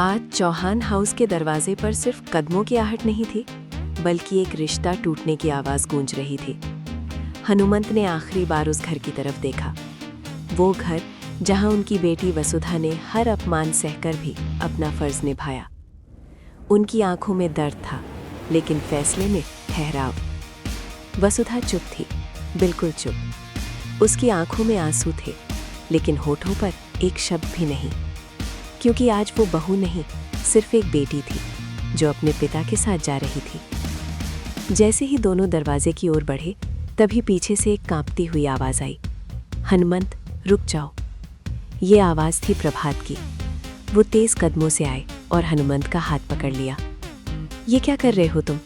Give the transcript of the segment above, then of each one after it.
आज चौहान हाउस के दरवाजे पर सिर्फ कदमों की आहट नहीं थी, बल्कि एक रिश्ता टूटने की आवाज गूंज रही थी। हनुमंत ने आखिरी बार उस घर की तरफ देखा, वो घर जहां उनकी बेटी वसुधा ने हर अपमान सहकर भी अपना फर्ज निभाया। उनकी आंखों में दर्द था, लेकिन फैसले में ठहराव। वसुधा चुप थी, बिल्कुल चुप। उसकी आंखों में आंसू थे, लेकिन होठों पर एक शब्द भी नहीं, क्योंकि आज वो बहू नहीं, सिर्फ एक बेटी थी जो अपने पिता के साथ जा रही थी। जैसे ही दोनों दरवाजे की ओर बढ़े, तभी पीछे से एक कांपती हुई आवाज आई, हनुमंत रुक जाओ। ये आवाज थी प्रभात की। वो तेज कदमों से आए और हनुमंत का हाथ पकड़ लिया। ये क्या कर रहे हो तुम?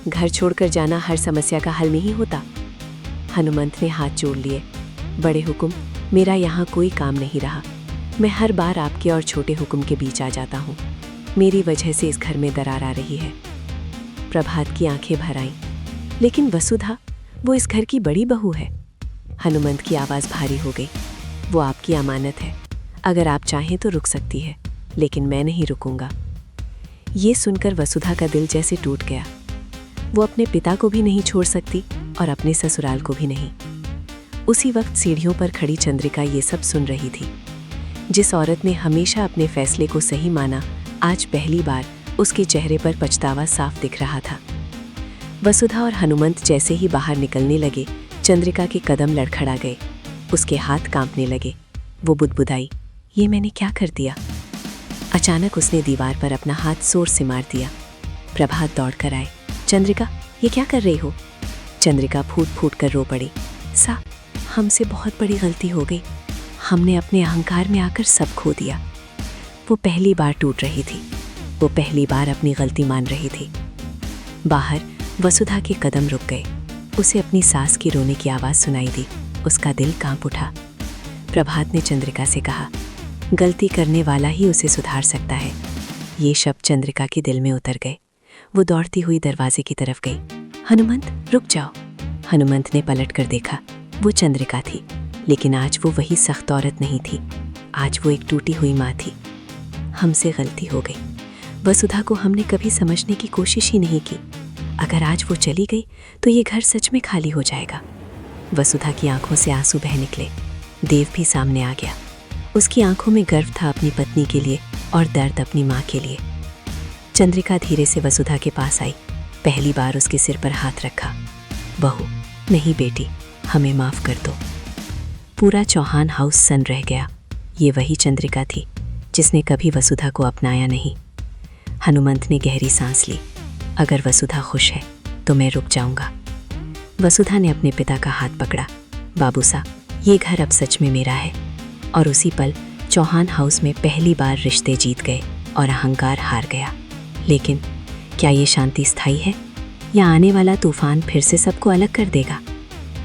घर छोड़कर जाना हर समस्या का हल नहीं होता। हनुमंत ने हाथ जोड़ लिए। बड़े हुक्म, मेरा यहाँ कोई काम नहीं रहा। मैं हर बार आपके और छोटे हुक्म के बीच आ जाता हूँ। मेरी वजह से इस घर में दरार आ रही है। प्रभात की आंखें भर आईं। लेकिन वसुधा, वो इस घर की बड़ी बहू है। हनुमंत की आवाज़ भारी हो गई। वो आपकी अमानत है, अगर आप चाहें तो रुक सकती है, लेकिन मैं नहीं रुकूंगा। ये सुनकर वसुधा का दिल जैसे टूट गया। वो अपने पिता को भी नहीं छोड़ सकती और अपने ससुराल को भी नहीं। उसी वक्त सीढ़ियों पर खड़ी चंद्रिका ये सब सुन रही थी। जिस औरत ने हमेशा अपने फैसले को सही माना, आज पहली बार उसके चेहरे पर पछतावा साफ दिख रहा था। वसुधा और हनुमंत जैसे ही बाहर निकलने लगे, चंद्रिका के कदम लड़खड़ा गए। उसके हाथ कांपने लगे। वो बुदबुदाई, ये मैंने क्या कर दिया? अचानक उसने दीवार पर अपना हाथ जोर से मार दिया। प्रभात दौड़कर आए। चंद्रिका, ये क्या कर रही हो? चंद्रिका फूट फूट कर रो पड़ी। सा, हमसे बहुत बड़ी गलती हो गई। हमने अपने अहंकार में आकर सब खो दिया। वो पहली बार टूट रही थी। वो पहली बार अपनी गलती मान रही थी। बाहर वसुधा के कदम रुक गए। उसे अपनी सास की रोने की आवाज़ सुनाई दी। उसका दिल कांप उठा। प्रभात ने चंद्रिका से कहा, गलती करने वाला ही उसे सुधार सकता है। ये शब्द चंद्रिका के दिल में उतर गए। वो दौड़ती हुई दरवाजे की तरफ गई। हनुमंत रुक जाओ। हनुमंत ने पलट कर देखा। वो चंद्रिका थी, लेकिन आज वो वही सख्त औरत नहीं थी। आज वो एक टूटी हुई माँ थी। हमसे गलती हो गई। वसुधा को हमने कभी समझने की कोशिश ही नहीं की। अगर आज वो चली गई तो ये घर सच में खाली हो जाएगा। वसुधा की आंखों से आंसू बह निकले। देव भी सामने आ गया। उसकी आंखों में गर्व था अपनी पत्नी के लिए और दर्द अपनी माँ के लिए। चंद्रिका धीरे से वसुधा के पास आई। पहली बार उसके सिर पर हाथ रखा। बहू, नहीं बेटी, हमें माफ़ कर दो। पूरा चौहान हाउस सन रह गया। ये वही चंद्रिका थी जिसने कभी वसुधा को अपनाया नहीं। हनुमंत ने गहरी सांस ली। अगर वसुधा खुश है तो मैं रुक जाऊंगा। वसुधा ने अपने पिता का हाथ पकड़ा। बाबू सा, ये घर अब सच में मेरा है। और उसी पल चौहान हाउस में पहली बार रिश्ते जीत गए और अहंकार हार गया। लेकिन क्या ये शांति स्थायी है, या आने वाला तूफान फिर से सबको अलग कर देगा?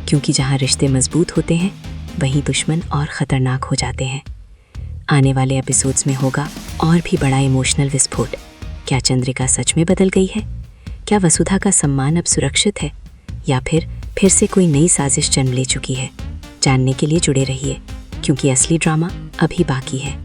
क्योंकि जहाँ रिश्ते मजबूत होते हैं, वहीं दुश्मन और ख़तरनाक हो जाते हैं। आने वाले एपिसोड्स में होगा और भी बड़ा इमोशनल विस्फोट। क्या चंद्रिका सच में बदल गई है? क्या वसुधा का सम्मान अब सुरक्षित है, या फिर से कोई नई साजिश जन्म ले चुकी है? जानने के लिए जुड़े रहिए, क्योंकि असली ड्रामा अभी बाकी है।